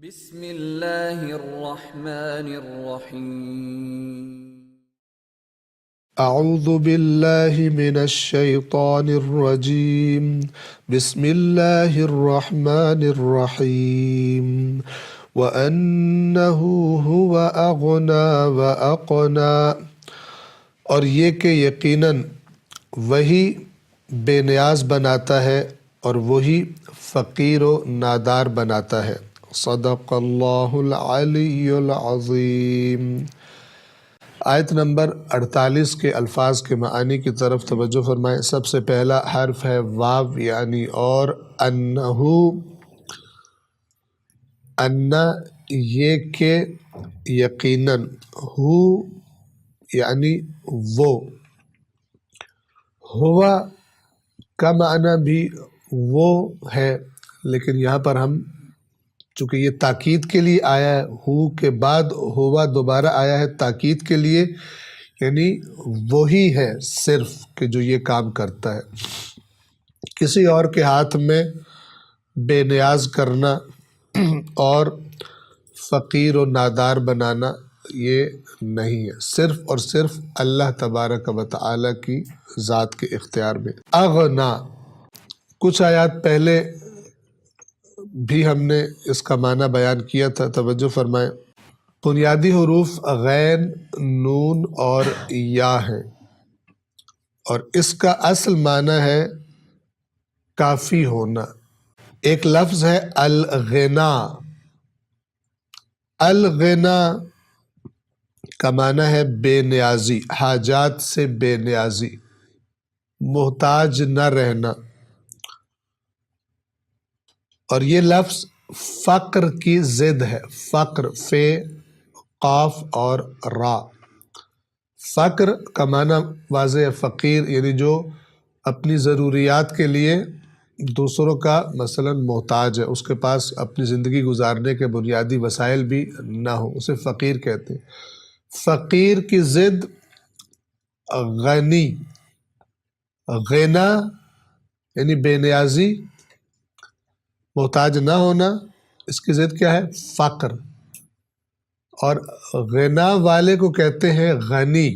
بسم اللہ الرحمن الرحیم اعوذ باللہ من الشیطان الرجیم بسم اللہ الرحمن الرحیم وَأَنَّهُ هُوَ أَغْنَى وَأَقْنَى، اور یہ کہ یقیناً وہی بے نیاز بناتا ہے اور وہی فقیر و نادار بناتا ہے۔ صدق اللہ العلی العظیم۔ آیت نمبر 48 کے الفاظ کے معانی کی طرف توجہ فرمائیں۔ سب سے پہلا حرف ہے واو یعنی اور، انہو، انا یہ کہ یقیناً، ہو یعنی وہ، ہوا کا معنی بھی وہ ہے، لیکن یہاں پر ہم چونکہ یہ تاکید کے لیے آیا ہے، ہو کے بعد ہوا دوبارہ آیا ہے تاکید کے لیے، یعنی وہی ہے صرف کہ جو یہ کام کرتا ہے۔ کسی اور کے ہاتھ میں بے نیاز کرنا اور فقیر و نادار بنانا یہ نہیں ہے، صرف اور صرف اللہ تبارک و تعالی کی ذات کے اختیار میں۔ اغنا، کچھ آیات پہلے بھی ہم نے اس کا معنی بیان کیا تھا، توجہ فرمائیں۔ بنیادی حروف غین، نون اور یا ہیں، اور اس کا اصل معنی ہے کافی ہونا۔ ایک لفظ ہے الغنا، الغنا کا معنی ہے بے نیازی، حاجات سے بے نیازی، محتاج نہ رہنا، اور یہ لفظ فقر کی ضد ہے۔ فقر، فے، قاف اور را۔ فقر کا معنی واضح ہے، فقیر یعنی جو اپنی ضروریات کے لیے دوسروں کا مثلا محتاج ہے، اس کے پاس اپنی زندگی گزارنے کے بنیادی وسائل بھی نہ ہو، اسے فقیر کہتے ہیں۔ فقیر کی ضد غنی، غنا یعنی بے نیازی، محتاج نہ ہونا، اس کی ضد کیا ہے؟ فقر۔ اور غنا والے کو کہتے ہیں غنی،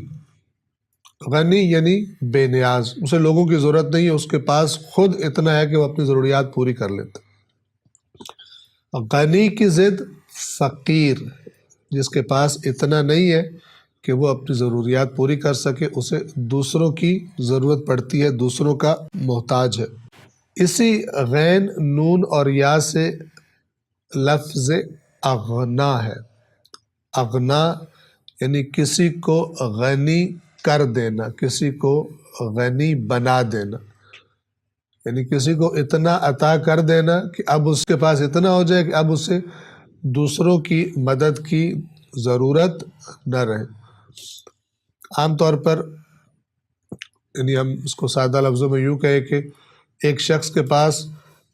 غنی یعنی بے نیاز، اسے لوگوں کی ضرورت نہیں ہے، اس کے پاس خود اتنا ہے کہ وہ اپنی ضروریات پوری کر لیتا۔ غنی کی ضد فقیر، جس کے پاس اتنا نہیں ہے کہ وہ اپنی ضروریات پوری کر سکے، اسے دوسروں کی ضرورت پڑتی ہے، دوسروں کا محتاج ہے۔ اسی غین، نون اور یا سے لفظ اغنا ہے۔ اغنا یعنی کسی کو غنی کر دینا، کسی کو غنی بنا دینا، یعنی کسی کو اتنا عطا کر دینا کہ اب اس کے پاس اتنا ہو جائے کہ اب اسے دوسروں کی مدد کی ضرورت نہ رہے۔ عام طور پر یعنی ہم اس کو سادہ لفظوں میں یوں کہیں کہ ایک شخص کے پاس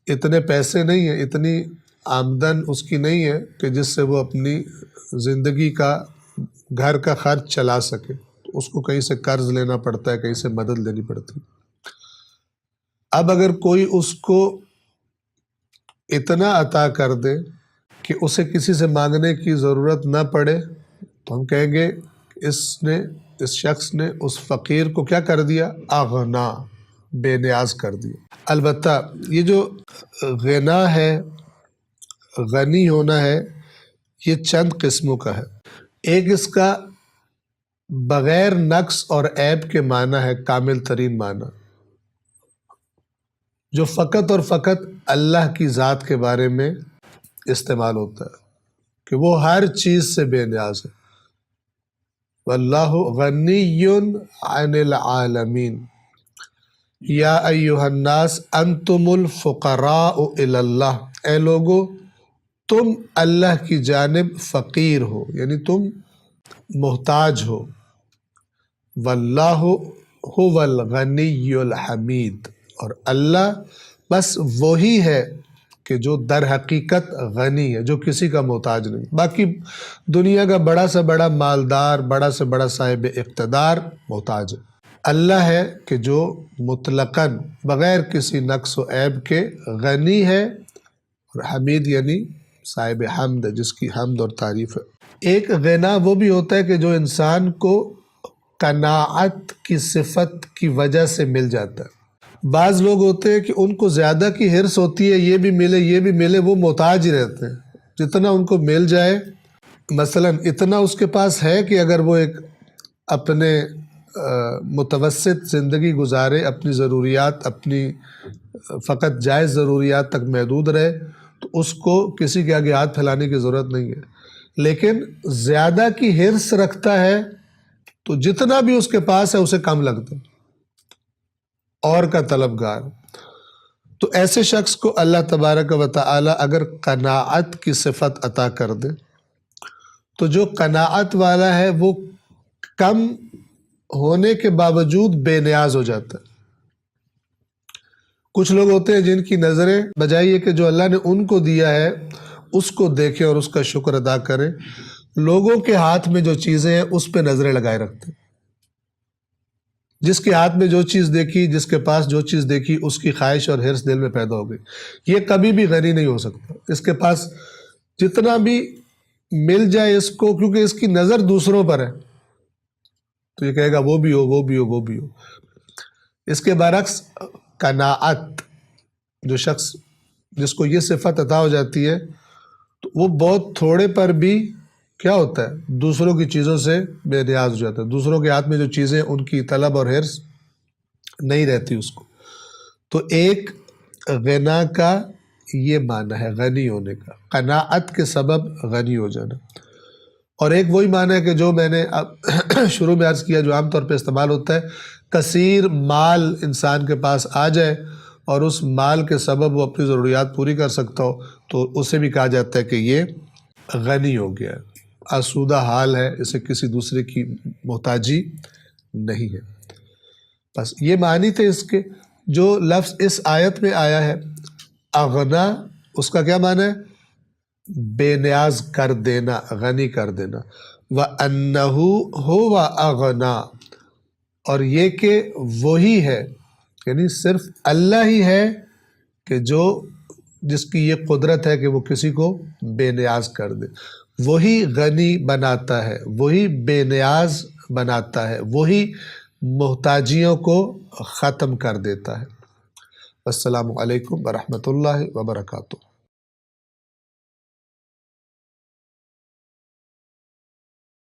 اتنے پیسے نہیں ہیں، اتنی آمدن اس کی نہیں ہے کہ جس سے وہ اپنی زندگی کا، گھر کا خرچ چلا سکے، تو اس کو کہیں سے قرض لینا پڑتا ہے، کہیں سے مدد لینی پڑتی ہے۔ اب اگر کوئی اس کو اتنا عطا کر دے کہ اسے کسی سے مانگنے کی ضرورت نہ پڑے، تو ہم کہیں گے اس شخص نے اس فقیر کو کیا کر دیا؟ اغنا، بے نیاز کر دیا۔ البتہ یہ جو غنا ہے، غنی ہونا ہے، یہ چند قسموں کا ہے۔ ایک اس کا بغیر نقص اور عیب کے معنی ہے، کامل ترین معنی، جو فقط اور فقط اللہ کی ذات کے بارے میں استعمال ہوتا ہے کہ وہ ہر چیز سے بے نیاز ہے۔ واللہ غنی عن العالمین، یا ایہا الناس انتم الفقراء الی اللہ، اے لوگو تم اللہ کی جانب فقیر ہو، یعنی تم محتاج ہو۔ واللہ هو الغنی الحمید، اور اللہ بس وہی ہے کہ جو در حقیقت غنی ہے، جو کسی کا محتاج نہیں۔ باقی دنیا کا بڑا سے بڑا مالدار، بڑا سے بڑا صاحب اقتدار محتاج ہے۔ اللہ ہے کہ جو مطلقاً بغیر کسی نقص و عیب کے غنی ہے، اور حمید یعنی صاحب حمد ہے، جس کی حمد اور تعریف ہے۔ ایک غنا وہ بھی ہوتا ہے کہ جو انسان کو قناعت کی صفت کی وجہ سے مل جاتا ہے۔ بعض لوگ ہوتے ہیں کہ ان کو زیادہ کی حرص ہوتی ہے، یہ بھی ملے یہ بھی ملے، وہ محتاج ہی رہتے ہیں، جتنا ان کو مل جائے۔ مثلا اتنا اس کے پاس ہے کہ اگر وہ ایک اپنے متوسط زندگی گزارے، اپنی ضروریات اپنی فقط جائز ضروریات تک محدود رہے، تو اس کو کسی کے آگے ہاتھ پھیلانے کی ضرورت نہیں ہے۔ لیکن زیادہ کی حرص رکھتا ہے تو جتنا بھی اس کے پاس ہے اسے کم لگتا ہے، اور کا طلبگار۔ تو ایسے شخص کو اللہ تبارک و تعالی اگر قناعت کی صفت عطا کر دے تو جو قناعت والا ہے وہ کم ہونے کے باوجود بے نیاز ہو جاتا ہے۔ کچھ لوگ ہوتے ہیں جن کی نظریں بجائے یہ کہ جو اللہ نے ان کو دیا ہے اس کو دیکھیں اور اس کا شکر ادا کریں، لوگوں کے ہاتھ میں جو چیزیں ہیں اس پہ نظریں لگائے رکھتے ہیں۔ جس کے ہاتھ میں جو چیز دیکھی، جس کے پاس جو چیز دیکھی، اس کی خواہش اور حرص دل میں پیدا ہو گئی۔ یہ کبھی بھی غنی نہیں ہو سکتا۔ اس کے پاس جتنا بھی مل جائے اس کو، کیونکہ اس کی نظر دوسروں پر ہے، تو یہ کہے گا وہ بھی ہو وہ بھی ہو وہ بھی ہو۔ اس کے برعکس قناعت، جو شخص جس کو یہ صفت عطا ہو جاتی ہے تو وہ بہت تھوڑے پر بھی کیا ہوتا ہے، دوسروں کی چیزوں سے بے نیاز ہو جاتا ہے۔ دوسروں کے ہاتھ میں جو چیزیں، ان کی طلب اور حرص نہیں رہتی اس کو۔ تو ایک غنا کا یہ معنی ہے غنی ہونے کا، قناعت کے سبب غنی ہو جانا۔ اور ایک وہی معنی ہے کہ جو میں نے شروع میں عرض کیا، جو عام طور پہ استعمال ہوتا ہے، کثیر مال انسان کے پاس آ جائے اور اس مال کے سبب وہ اپنی ضروریات پوری کر سکتا ہو، تو اسے بھی کہا جاتا ہے کہ یہ غنی ہو گیا ہے، آسودہ حال ہے، اسے کسی دوسرے کی محتاجی نہیں ہے۔ بس یہ معنی تھے اس کے۔ جو لفظ اس آیت میں آیا ہے اغنا، اس کا کیا معنی ہے؟ بے نیاز کر دینا، غنی کر دینا۔ وَأَنَّهُ هُوَ أَغْنَى، اور یہ کہ وہی ہے، یعنی صرف اللہ ہی ہے کہ جس کی یہ قدرت ہے کہ وہ کسی کو بے نیاز کر دے۔ وہی غنی بناتا ہے، وہی بے نیاز بناتا ہے، وہی محتاجیوں کو ختم کر دیتا ہے۔ السلام علیکم ورحمۃ اللہ وبرکاتہ۔